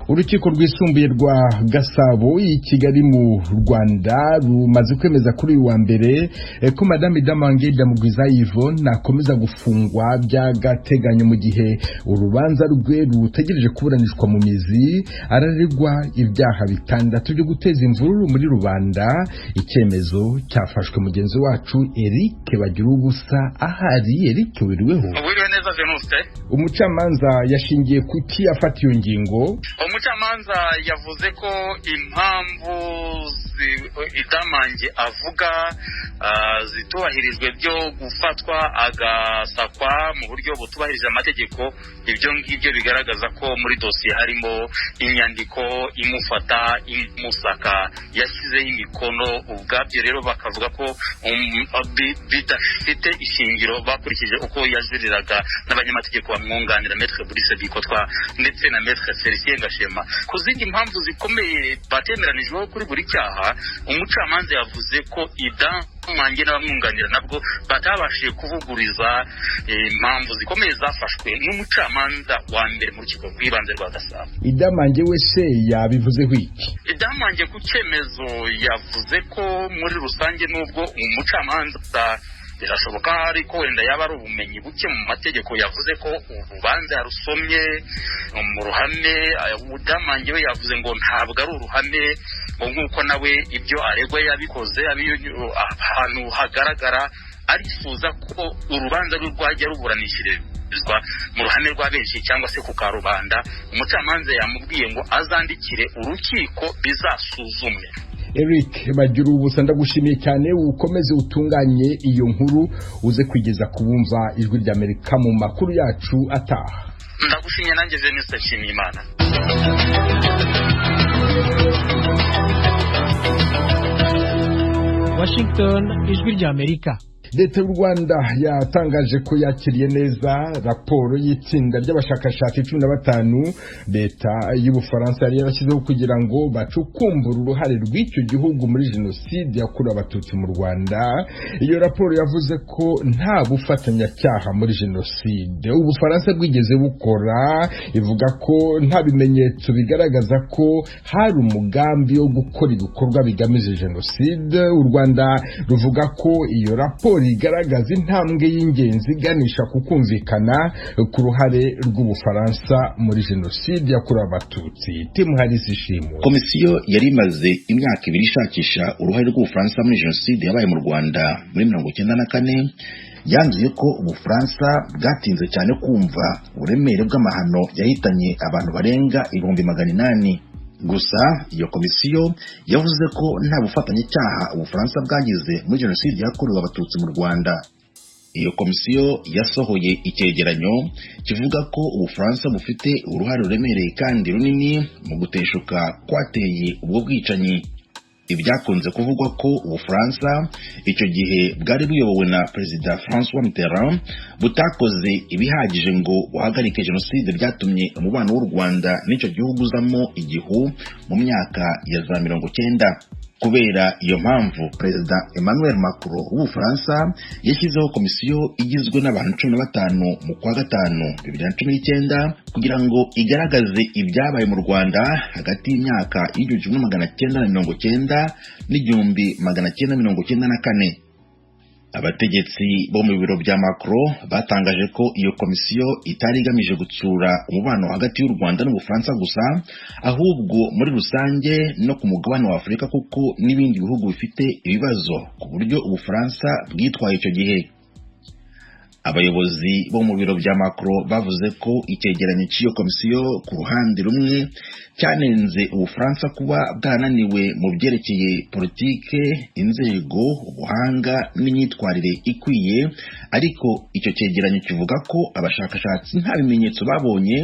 Urukiko rwisumbuye rwa Gasabo i Kigali mu Rwanda rumaze kwemeza kuri uyu wa mbere ko Madame Damange Damugwiza Yvonne nakomeza gufungwa by'agateganyo mu gihe urubanza rwe rutegereje kuburanishwa mu mizi. Araregwa ibyaha bitandatu byo guteza imvururu muri rubanda. Icyemezo cyafashwe mugenzi wacu Eric Bagirubusa ahari. Eric wiriweho? Wiriwe neza Venuste. Umucamanza yashingiye kuki afata iyo ngingo? Umucamanza yavuze ko impamvu Damange avuga zitubahirijwe byo gufatwa agasakwa mu buryo butubahirije amategeko. Ibyo ngibyo bigaragaza ko muri dosiye harimo inyandiko imufata imusaka yashyizeho imikono. Ubwabyo rero bakavuga ko bidafite ishingiro bakurikije uko yajuriraga n'abanyamategeko bamwunganira Maître Brice Bikotwa ndetse na Maître Felicien Gashema. Ku zindi impamvu zikomeye batemeranijweho kuri buri cyaha, umucamanza yavuze ko Damange n'abamwunganira nabwo batabashije kuvuguriza impamvu zikomeye zafashwe n'umucamanza wa mbere mu rukiko rw'ibanze rwa Gasabo. Damange wese yabivuzeho iki? Damange ku cyemezo yavuze ko muri rusange nubwo umucamanza birashoboka ariko wenda yaba ari ubumenyi buke mu mategeko, yavuze ko urubanza yarusomye mu ruhame. Damange we yavuze ngo ntabwo ari uruhame, nk'uko nawe ibyo aregwa yabikoze ahantu hagaragara. Arifuza ko urubanza rwe rwajya ruburanishirizwa mu ruhame rwa benshi cyangwa se ku karubanda. Umucamanza yamubwiye ngo azandikire urukiko bizasuzumwe. Eric Bagirubusa, ndagushimiye cyane. Ukomeze utunganye iyo nkuru uze kwigeza kubumva Ijwi ry'Amerika mu makuru yacu ataha. Ndagushimiye nanjye Venuste Nshimiyimana. Washington, Ijwi ry'Amerika. Leta y'u Rwanda yatangaje ko yakiriye neza raporo y'itsinda ry'abashakashatsi 15 Leta y'Ubufaransa yari yarashyizeho kugira ngo bacukumbure uruhare rw'icyo gihugu muri jenoside yakorewe Abatutsi mu Rwanda. Iyo raporo yavuze ko nta bufatanyacyaha muri jenoside Ubufaransa bwigeze bukora. Ivuga ko nta bimenyetso bigaragaza ko hari umugambi wo gukora ibikorwa bigamije jenoside. U Rwanda ruvuga ko iyo raporo igaragaza intambwe y'ingenzi iganisha ku kumvikana ku ruhare rw'Ubufaransa muri jenoside yakorewe Abatutsi. Tim Harris ishimwe. Komisiyo yari imaze imyaka 2 ishakisha uruhare rw'Ubufaransa muri jenoside yabaye mu Rwanda muri 1994 yanzuye ko Ubufaransa bwatinze cyane kumva uburemere bw'amahano yahitanye abantu barenga 800. Gusa iyo komisiyo yavuze ko nta bufatanyacyaha Ubufaransa bwagize muri jenoside yakorewe Abatutsi mu Rwanda. Iyo komisiyo yasohoye icyegeranyo kivuga ko Ubufaransa bufite uruhare ruremereye kandi runini mu guteshuka kwateye ubwo bwicanyi. Ibyakunze kuvugwa ko Ubufaransa icyo gihe bwari buyobowe na Perezida François Mitterrand butakoze ibihagije ngo buhagarike jenoside byatumye umubano w'u Rwanda n'icyo gihugu uzamo igihu mu myaka ya za 90. Kubera iyo mpamvu Perezida Emmanuel Macron w'Ubufaransa yashyizeho komisiyo igizwe n'abantu 15 mu kwa gatanu 2019 kugira ngo igaragaze ibyabaye mu Rwanda hagati y'imyaka 1990 n'1994. Abategetsi bo mu biro bya Macron batangaje ko iyo komisiyo itari igamije gutsura umubano hagati y'u Rwanda n'Ubufaransa gusa, ahubwo muri rusange no ku mugabane wa Afurika kuko n'ibindi bihugu bifite ibibazo ku buryo Ubufaransa bwitwaye icyo gihe. Abayobozi bo mu biro bya Macron bavuze ko icyegeranyo cy'iyo komisiyo ku ruhande rumwe cyanenze Ubufaransa kuba bwananiwe mu byerekeye politike, inzego, ubuhanga n'imyitwarire ikwiye, ariko icyo cyegeranyo kivuga ko abashakashatsi nta bimenyetso babonye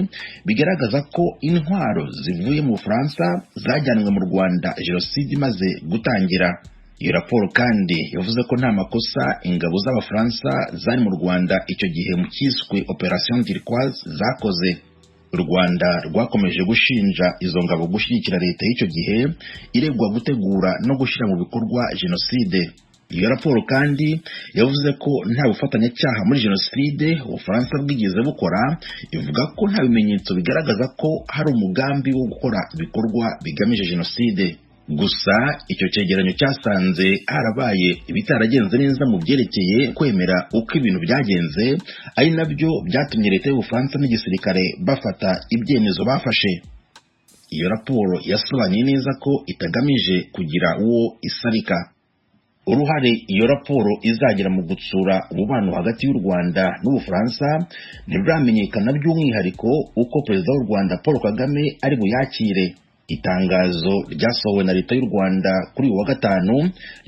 bigaragaza ko intwaro zivuye mu Bufaransa zajyanwe mu Rwanda jenoside imaze gutangira. Iyo raporo kandi yavuze ko nta makosa ingabo z'Abafaransa zari mu Rwanda icyo gihe mu cyiswe Operation Turquoise zakoze. U Rwanda rwakomeje gushinja izo ngabo gushyigikira leta y'icyo gihe iregwa gutegura no gushyira mu bikorwa jenoside. Iyo raporo kandi yavuze ko nta bufatanyacyaha muri jenoside Ubufaransa bwigeze bukora, ivuga ko nta bimenyetso bigaragaza ko hari umugambi wo gukora ibikorwa bigamije jenoside. Gusa icyo cyegeranyo cyasanze harabaye ibitaragenze neza mu byerekeye kwemera uko ibintu byagenze, ari nabyo byatumye leta y'Ubufaransa n'igisirikare bafata ibyemezo bafashe. Iyo raporo yasobanuye neza ko itagamije kugira uwo isarika. Uruhare iyo raporo izagira mu gutsura umubano hagati y'u Rwanda n'Ubufaransa ntiruramenyekana by'umwihariko uko perezida w'u Rwanda Paul Kagame ari buyakire. Itangazo ryasohowe na leta y'u Rwanda kuri uyu wa gatanu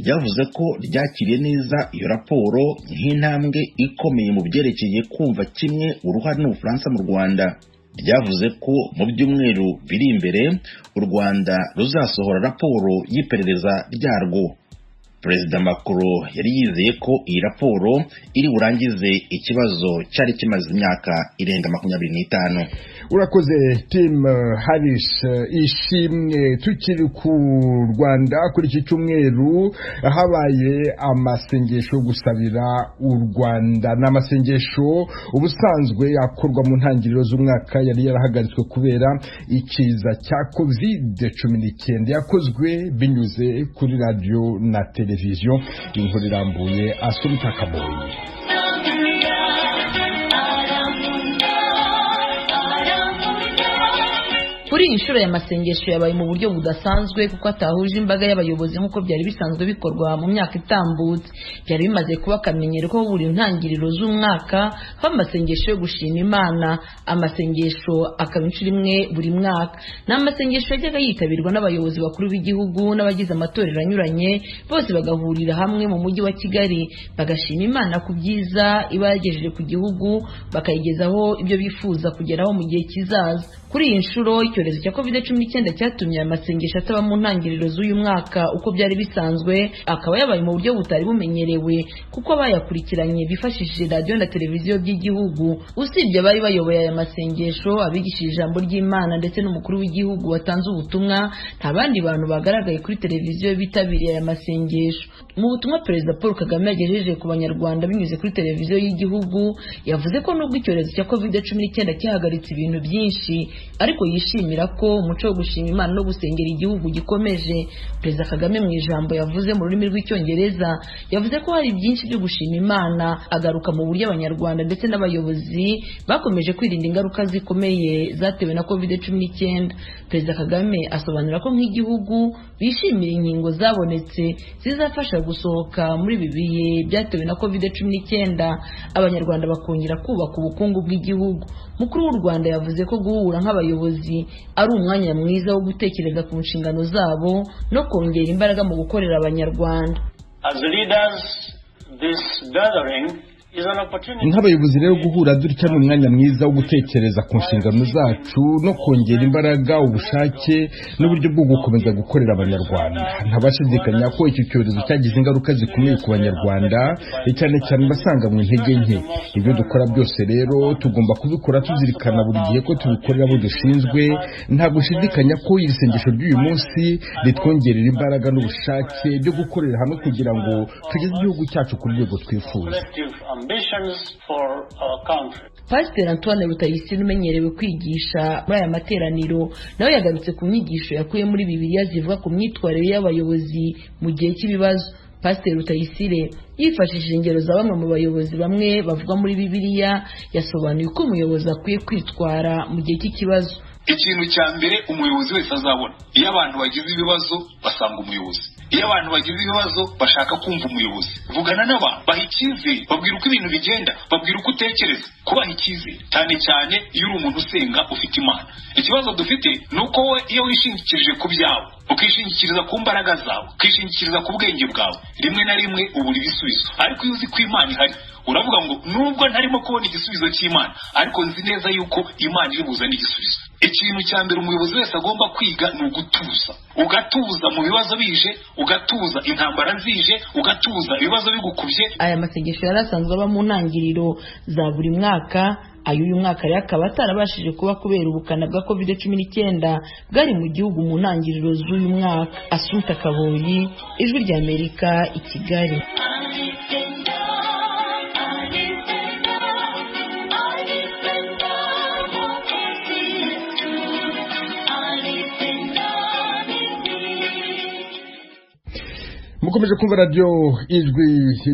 ryavuze ko ryakiriye neza iyo raporo nk'intambwe ikomeye mu byerekeye kumva kimwe uruhare n'Ubufaransa mu Rwanda. Ryavuze ko mu byumweru biri imbere u Rwanda ruzasohora raporo y'iperereza ryarwo. Perezida Macron yari yizeye ko iyi raporo iri burangize ikibazo cyari kimaze imyaka irenga 25. Urakoze Tim Harris. Ishimwe. Tukiri ku Rwanda, kuri iki cyumweru habaye amasengesho gusabira u Rwanda. N'amasengesho ubusanzwe akorwa mu ntangiriro z'umwaka yari yarahagaritswe kubera ikiza cya COVID-19. Yakozwe binyuze kuri radio na televiziyo. Inkuru irambuye Asumta Kaboyi. Kuri inshuro ya masengesho yabaye mu buryo budasanzwe kuko atahuje imbaga y'abayobozi nk'uko byari bisanzwe bikorwa mu myaka itambutse. Byari bimaze kuba akamenyero ko buri ntangiriro z'umwaka haba amasengesho yo gushima Imana. Amasengesho akaba inshuro imwe buri mwaka. N'amasengesho yajyaga yitabirwa n'abayobozi bakuru b'igihugu n'abagize amatorero anyuranye, bose bagahurira hamwe mu mujyi wa Kigali bagashima Imana ku byiza iba yagejeje ku gihugu, bakayigezaho ibyo bifuza kugeraho mu gihe kizaza. Kuri iyi nshuro icyorezo cya COVID-19 cyatumye amasengesho ataba mu ntangiriro z'uyu mwaka uko byari bisanzwe, akaba yabaye mu buryo butari bumenyerewe kuko abayakurikiranye bifashishije radio na televiziyo by'igihugu. Usibye abari bayoboye aya masengesho, abigishije ijambo ry'Imana ndetse n'umukuru w'igihugu watanze ubutumwa, nta bandi bantu bagaragaye kuri televiziyo bitabiriye aya masengesho. Mu butumwa Perezida Paul Kagame yagejeje ku Banyarwanda binyuze kuri televiziyo y'igihugu, yavuze ko nubwo icyorezo cya COVID-19 cyahagaritse ibintu byinshi, ariko yishimira ko umuco wo gushima Imana no gusengera igihugu gikomeje. Perezida Kagame mu ijambo yavuze mu rurimi rw'icyongereza yavuze ko hari byinshi byo gushima Imana, agaruka mu buryo Abanyarwanda ndetse n'abayobozi bakomeje kwirinda ingaruka zikomeye zatewe na COVID-19. Perezida Kagame asobanura ko nk'igihugu bishimira inkingo zabonetse zizafasha gusohoka muri ibi bihe byatewe na COVID-19, Abanyarwanda bakongera kubaka ubukungu bw'igihugu. Mukuru w'u Rwanda yavuze ko guhura nk'abayobozi ari umwanya mwiza wo gutekereza ku nshingano zabo no kongera imbaraga mu gukorera Abanyarwanda. As leaders, this gathering nk'abayobozi rero guhura dutya ni umwanya mwiza wo gutekereza ku nshingano zacu no kongera imbaraga, ubushake n'uburyo bwo gukomeza gukorera Abanyarwanda. Ntabashidikanya ko iki cyorezo cyagize ingaruka zikomeye ku Banyarwanda, cyane cyane basanga mu intege nke. Ibyo dukora byose rero tugomba kubikora tuzirikana buri gihe ko tubikorera abo dushinzwe. Nta gushidikanya ko iri sengesho ry'uyu munsi ritwongerera imbaraga n'ubushake byo gukorera hamwe kugira ngo tugeze igihugu cyacu ku rwego twifuza. Pasiteri Antoine Rutayisire umenyerewe kwigisha muri aya materaniro nawe yagarutse ku nyigisho yakuye muri Bibiliya zivuga ku myitwarire y'abayobozi mu gihe cy'ibibazo. Pasiteri Rutayisire yifashishije ingero za bamwe mu bayobozi bamwe bavuga muri Bibiliya, yasobanuye uko umuyobozi akwiye kwitwara mu gihe cy'ikibazo. Ikintu cya mbere umuyobozi wese azabona, iyo abantu bagize ibibazo basanga umuyobozi, iyo abantu bagize ibibazo bashaka kumva umuyobozi. Vugana n'abantu, baha icyizere, babwira uko ibintu bigenda, babwira uko utekereza. Kubaha icyizere cyane cyane iyo uri umuntu usenga ufite Imana. Ikibazo dufite ni uko we iyo wishingikirije ku byawe, ukishingikiriza ku mbaraga zawe, ukishingikiriza ku bwenge bwawe, rimwe na rimwe ubura ibisubizo. Ariko iyo uzi ko Imana ihari, uravuga ngo nubwo ntarimo kubona igisubizo cy'Imana, ariko nzi neza yuko Imana iri buzane igisubizo. Ikintu cya mbere umuyobozi wese agomba kwiga ni ugutuza. Ugatuza mu bibazo bije, ugatuza intambara zije, ugatuza ibibazo bigukubye. Aya masengesho yarasanzwe aba mu ntangiriro za buri mwaka, ay'uyu mwaka rero akaba atarabashije kuba kubera ubukana bwa COVID-19 bwari mu gihugu mu ntangiriro z'uyu mwaka. Assunta Kaboyi, Ijwi ry'Amerika, i Kigali. mukomeje kumva radio Ijwi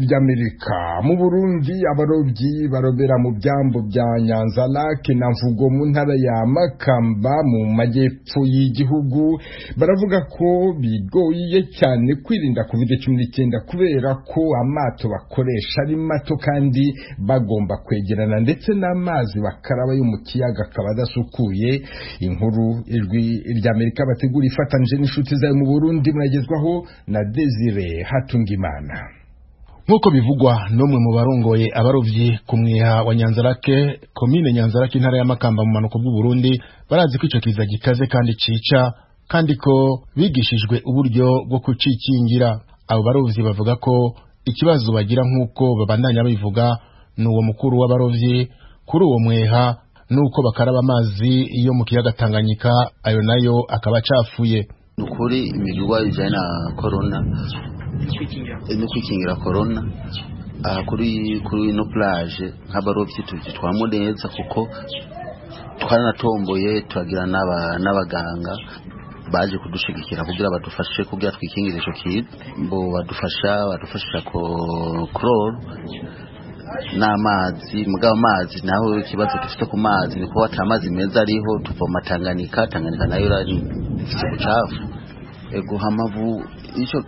ry'Amerika. Mu Burundi abarobyi barobera mu byambo bya Nyanza Lake na Mvugo mu ntara ya Makamba mu majyepfo y'igihugu baravuga ko bigoye cyane kwirinda COVID-19 kubera ko amato bakoresha ari mato kandi bagomba kwegerana ndetse n'amazi bakaraba yo mu kiyaga akaba adasukuye. Inkuru Ijwi ry'Amerika bategura ifatanyije n'inshuti zayo mu Burundi muragezwaho na Desire Hatungimana. Nkuko bivugwa nomwe mu barongoye abarovyi ku mwiha wa Nyanza Lake, komine Nyanza Lake intara ya Makamba mu manuko bw'u Burundi, barazi ko ico kiza gikaze kandi cica kandi ko bigishijwe uburyo bwo kucikingira. Abo barovyi bavuga ko ikibazo bagira nkuko babandanya bivuga n'uwo mukuru w'abarovyi kuri uwo mwiha nuko bakaraba amazi iyo mu kiyaga Tanganyika, ayo nayo akaba acafuye. Nukuri imigwa ijana na corona no kwikingira corona kuri no plage nk'abarovyi twitwamo neza kuko twaranatomboye turagira n'abaganga baje kudushigikira kugira badufashe kugira twikingire ico kiza bo badufasha ko chloro n'amazi mugabo amazi naho ikibazo dufite ku mazi niko atamazi meza ariho tuvoma Tanganyika nayo ifite ubucafu ego hamavu ico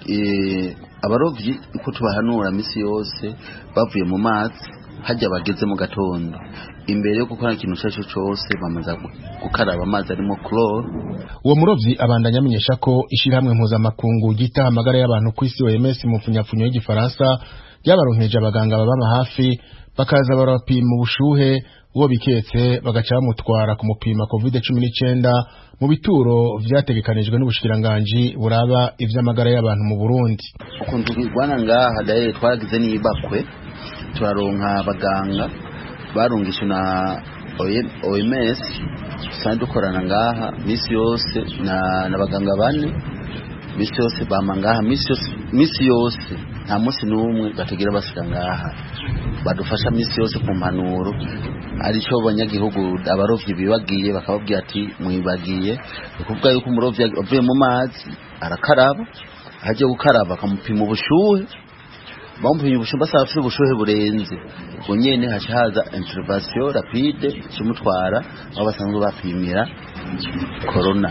abarovyi uko tubahanura misi yose bavuye mu mazi hajya bageze mu gatondo imbere yo gukora ikintu cyose bamaza gukaraba amazi arimo chloro. Uwo murovyi abandanya amenyesha ko ishirahamwe mpuzamakungu gita amagara y'abantu ku isi OMS mu funyafunyo y'igifaransa yabaronkeje abaganga baba hafi bakaza barapima ubushuhe uwo biketse bagaca bamutwara ku mupima COVID-19 mu bituro vyategekanijwe n'ubushikiranganji buraba ivy'amagara y'abantu mu Burundi. Ukuntu rwana ngaha daye twaragize n'ibakwe turaronka abaganga barungishwe na OMS kandi dukorana ngaha misi yose na baganga bane misi yose bama ngaha misi yose nta munsi n'umwe bategera basiga ngaha badufasha misi yose ku mpanuro arico abanyagihugu abarovyi bibagiye bakababwira ati mwibagiye kuvuga yuko umurovyi avuye mu mazi arakaraba haje gukaraba akamupima ubushuhe bamupima ubushuhe basafite ubushuhe burenze ubwo nyene haza intervention rapide kimutwara aho basanzwe bapimira corona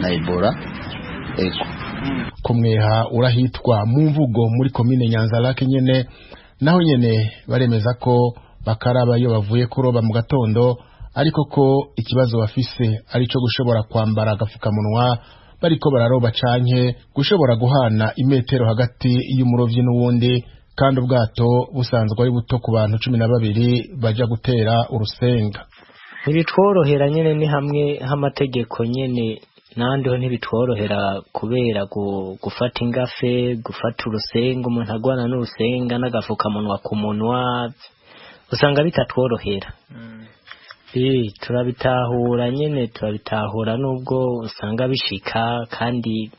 na Ebola eko kumweha urahitwa mu Mvugo muri komine Nyanza Lake nyene naho nyene baremeza ko bakaraba iyo bavuye kuroba mu gatondo ariko ko ikibazo bafise ari cyo gushobora kwambara agafukamunwa bariko bararoba canke gushobora guhana imetero hagati y'umurovyi n'uwundi kandi ubwato busanzwe ari buto ku bantu 12 baja gutera urusenga. Ntibitworohera nyene ni hamwe hamategeko nyene nandiho ntibitworohera kubera gufata ingafe gufata urusenga umuntu agwana n'urusenga n'agafukamunwa ku munwa usanga bitatworohera. Turabitahura nyene turabitahura nubwo usanga bishika kandi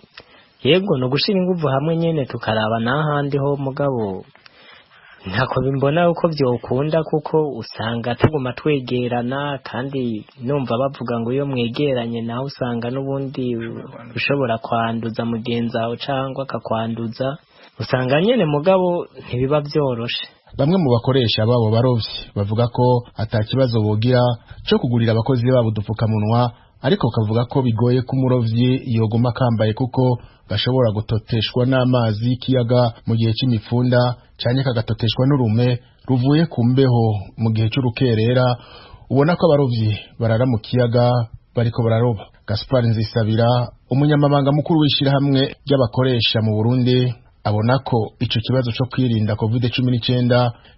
yego no gushira inguvu hamwe nyene tukaraba n'ahandi ho mugabo ntako bimbona uko byokunda kuko usanga tuguma twegerana kandi numva bavuga ngo iyo mwegeranye naho usanga n'ubundi ushobora kwanduza mugenzi wawe cyangwa akakwanduza usanga nyene mugabo ntibiba byoroshe. Bamwe mu bakoresha babo barovyi bavuga ko atakibazo bogira cyo kugurira abakozi babo dupfukamunwa ariko kavuga ko bigoye ko umurovyi yoguma kambaye kuko gashobora gutoteshwa n'amazi y'ikiyaga mu gihe c'imifunda cyane kagatoteshwa n'urume ruvuye ku mbeho mu gihe cy'urukerera ubona ko abarovyi barara mu kiyaga bariko bararoba. Gaspar Nzisabira umunyamabanga mukuru w'ishirahamwe ry'abakoresha mu Burundi abona ko ico kibazo cyo kwirinda COVID-19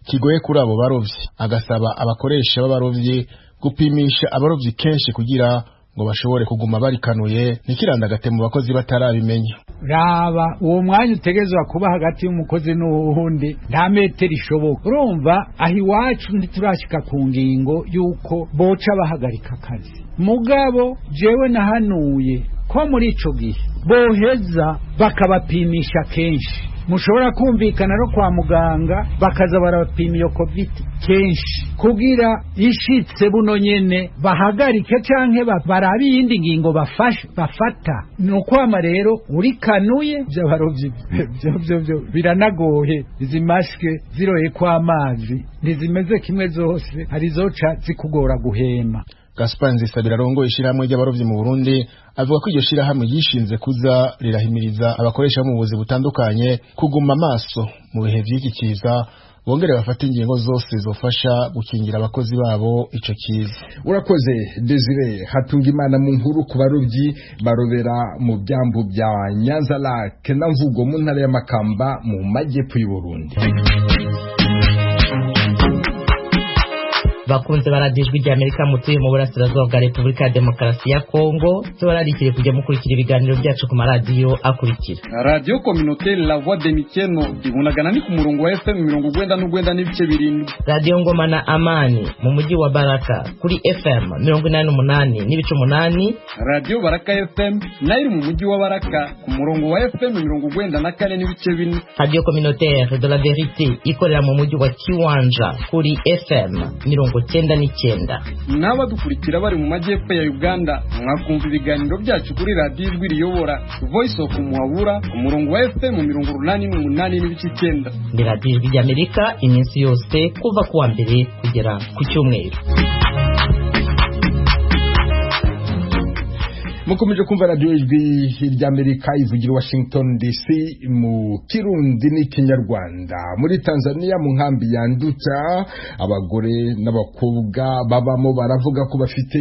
kigoye kuri abo barovyi agasaba abakoresha b'abarovyi gupimisha abarovyi kenshi kugira ngo bashobore kuguma barikanuye ntikirandagate mu bakozi batarabimenya. Raba uwo mwanya utegezwa kuba hagati y'umukozi n'uwundi nta metero ishoboka. Urumva aho iwacu ntiturashika ku ngingo yuko boca bahagarika akazi. Mugabo jewe nahanuye ko muri ico gihe boheza bakabapimisha kenshi. Mushobora kumvikana no kwa muganga bakaza barabapima iyo covid kenshi kugira ishitse buno nyene bahagarike canke barabe iyindi ngingo bafata. Nukwama rero urikanuye by'abarovyi byo biranagoye. Izi maske ziroye kwa amazi ntizimeze kimwe zose, hari zoca zikugora guhema. Gaspar Nzisabira arongoye ishirahamwe ry'abarovyi mu Burundi avuga ko iryo shirahamwe yishinze kuza rirahimiriza abakoresha mu buzi butandukanye kuguma amaso mu bihe vy'iki kiza, bongere bafata ingingo zose zofasha gukingira abakozi babo ico kiza. Urakoze Desire Hatungimana mu nkuru ku barovyi barobera mu byambu bya Nyanza Lake na Mvugo mu ntara ya Makamba mu majyepfo y'u Burundi. Bakunze baradijwe rya Amerika mutuye mu burasirazuba bwa Repubulika ya Demokarasi ya Kongo, tubararikire kujya mukurikira ibiganiro byacu ku maradiyo akurikira. Radio Communautaire La Voix de Mikeno ibunagana ni ku murongo wa FM 99 n'ibice 7. Radio Ngoma na Amani mu mujyi wa Baraka kuri FM 88 n'ibice 8. Radio Baraka FM nayo mu mujyi wa Baraka ku murongo wa FM 94 n'ibice 4. Radio Communautaire de la Vérité ikorera mu mujyi wa Kiwanja kuri FM 99. N'abadukurikira bari mu majyepfo ya Uganda mwakumva ibiganiro byacu kuri radio Ijwi Riyobora Voice of Muhabura ku murongo wa FM 88 n'ibice 9. Ni radio Ijwi ry'Amerika iminsi yose kuva kuwa mbere kugera ku cyumweru. Mukomeje kumva radio Ijwi ry'Amerika ivugira Washington DC mu Kirundi n'Ikinyarwanda. Muri Tanzania mu nkambi ya Nduta abagore n'abakobwa babamo baravuga ko bafite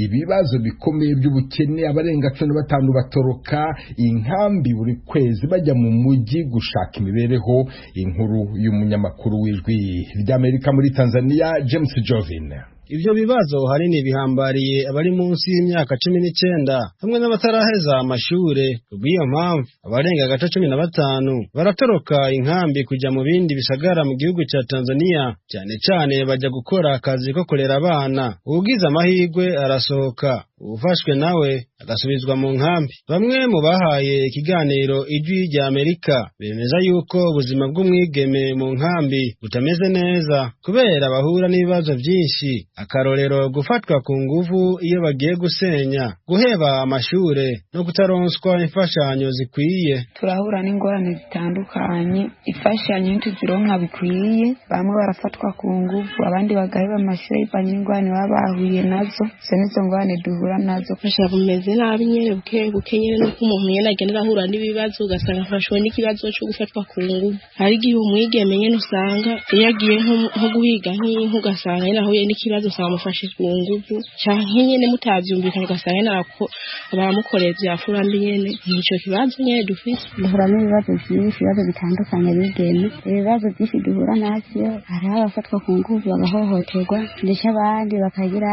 ibibazo bikomeye by'ubukene. Abarenga 15 batoroka inkambi buri kwezi bajya mu mujyi gushaka imibereho. Inkuru y'umunyamakuru w'Ijwi ry'Amerika muri Tanzania James Jovin. Ibyo bibazo hanini bihambariye abari munsi y'imyaka 19 hamwe n'abataraheza amashure. Kubwiyo mpamvu abarenga gato 15 baratoroka inkambi kujya mu bindi bisagara mu gihugu cya Tanzania, cyane cyane bajya gukora akazi ko kurera abana. Ugize amahirwe arasohoka, ufashwe nawe agasubizwa mu nkambi. Bamwe mu bahaye ikiganiro Ijwi rya Amerika bemeza yuko ubuzima bw'umwigeme mu nkambi butameze neza kubera bahura n'ibibazo byinshi. Akarorero gufatwa ku nguvu iyo bagiye gusenya, guheba amashure no kutaronswa imfashanyo zikwiye. Turahura n'ingorane zitandukanye, imfashanyo ntituzironka bikwiye. Bamwe barafatwa ku nguvu, abandi bagaheba amashure bivanye n'ingorane baba bahuye nazo. Nizo ngorane duhura nazo. Fasha kumeze nabi nyene buke nyene nuko umuntu nyene agenda ahura n'ibibazo ugasanga afashwe n'ikibazo cyo gufatwa ku nguvu. Hari igihe umwigeme nyene usanga iyo agiye nko guhiga nk'inka ugasanga nyene ahuye n'ikibazo samufashe ku nguvu, canke nyene mutavyumvikana ugasanga nako baramukoreye byafura mbi nyene. Nico kibazo nyene dufise. Duhura n'ibibazo byinshi, ibibazo bitandukanye bigeme. Ibibazo byinshi duhura navyo, hari abafatwa ku nguvu bagahohoterwa, ndetse abandi bakagira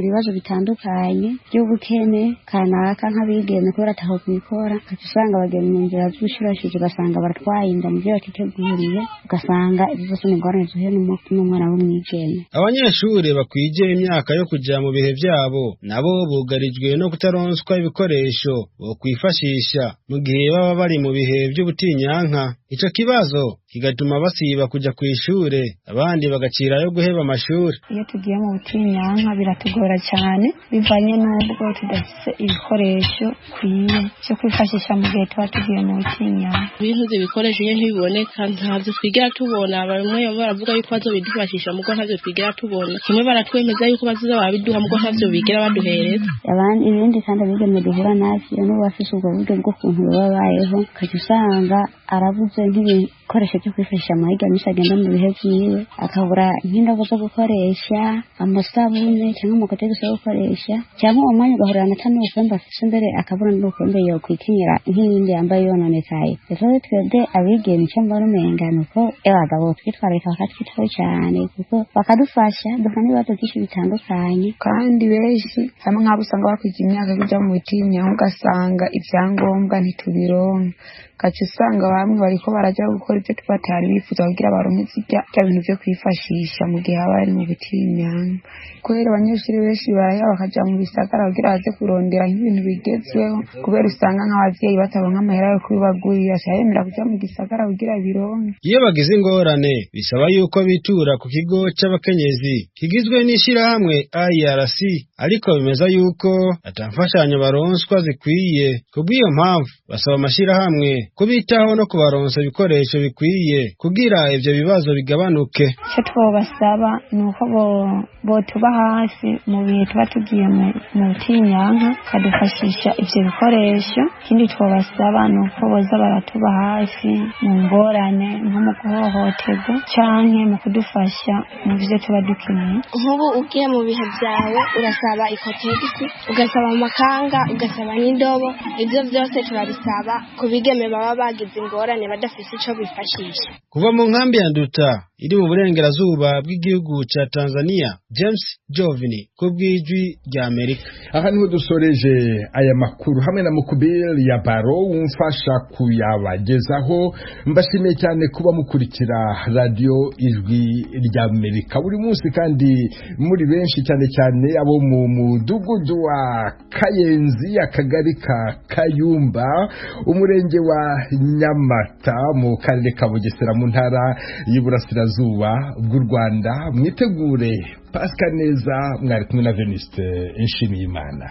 ibibazo bitandukanye by'ubukene kanaka nk'abigeme kubera ataho kwikora. Usanga bagenda mu nzira z'ubushurashije ugasanga baratwaye inda mu byo bakiteguriye, ugasanga ibibazo n'ingorane zuhuye n'umwana w'umwigeme. Abanyeshuri bakwije imyaka yo kujya mu bihe byabo nabo bugarijwe no kutaronswa ibikoresho bo kwifashisha mu gihe baba bari mu bihe by'ubutinyanka. Ico kibazo kigatuma basiba kujya ku ishure, abandi bagacira yo guheba amashuri. Iyo tugiye mu butinyanka biratugora cyane bivanye n'ubwo tudafite ibikoresho kwiye cyo kwifashisha mu gihe tuba tugiye mu butinyanka. Ibintu by'ibikoresho nyine ntibiboneka, ntavyo twigera tubona. Bamwe baravuga yuko bazobidufashisha mugo ntavyo twigera tubona. Kimwe baratwemeza yuko bazoza babiduha mugo ntavyo bigera baduhereza. Abandi ibindi kandi abigeme duhura navyo no bafise ubwo buryo bwo kuntu babayeho, kaje usanga arabuze ibikoresho byo kwifashisha mu mahiga menshi agenda mu bihe vyiwe, akabura nk'indobo zo gukoresha, amasabune cyangwa umukotegisi wo gukoresha, cyangwa uwo mwanya ugahurira na tanu ukwemba afise imbere akabura n'ukwembe yo kwikinyira nk'iyindi yambaye yononekaye. Rero twebwe abigeme icyo mbona umenga nuko abagabo twitwararika bakatwitaho cyane kuko bakadufasha duhura n'ibibazo byinshi bitandukanye, kandi benshi hamwe nk'abo usanga bakwiza imyaka kuja mu butinya ugasanga ivyangombwa ntitubironka, gace usanga bamwe bariko baraja gukora ivyo tubatari bifuza kugira baronke zirya bintu vyo kwifashisha mu gihe haba ari mu butinya. Kubera abanyeshuri benshi baraya bakaja mu bisagara kugira baze kurondera nk'ibintu bigezweho, kubera usanga nk'abavyeyi bataronka amahera yo kubibagurira cyaremera kuja mu gisagara kugira bironke. Iyo bagize ingorane bisaba yuko bitura ku kigo c'abakenyezi kigizwe n'ishirahamwe IRC, ariko bimeza yuko atamfashanyo baronswa zikwiye. Kubw'iyo mpamvu basaba amashirahamwe kubitaho no kubaronsa ibikoresho bikwiye kugira ivyo bibazo bigabanuke. Icyo twobasaba ni uko botuba hafi mu bihe tuba tugiye mu butinyanka kadufashisha ivyo bikoresho. Ikindi twobasaba ni uko boza baratuba hafi mu ngorane nko mu guhohoterwa canke mu kudufasha mu vyo tuba dukeneye. Nk'ubu ugiye mu bihe vyawe urasaba ikotegisi, ugasaba amakanga, ugasaba n'indobo. Ivyo vyose turabisaba ku bigeme baba bagize ingorane badafise ico bifashisha. Kuva mu nkambi ya Nduta iri mu burengerazuba bw'igihugu ca Tanzania, James Jovini kubw'ijwi rya Amerika. Aha niho dusoreje aya makuru hamwe na Mukubir ya Baro umfasha kuyabagezaho. Mbashimiye cyane kuba mukurikira radio Ijwi rya Amerika buri munsi, kandi muri benshi cyane cyane abo mu mudugudu wa Kayenzi, akagari ka Kayumba, umurenge wa Nyamata mu karere ka Bugesera mu ntara y'Iburasirazuba bw'u Rwanda. Mwitegure Pasika neza, mwari kumwe na Venuste Nshimiyimana.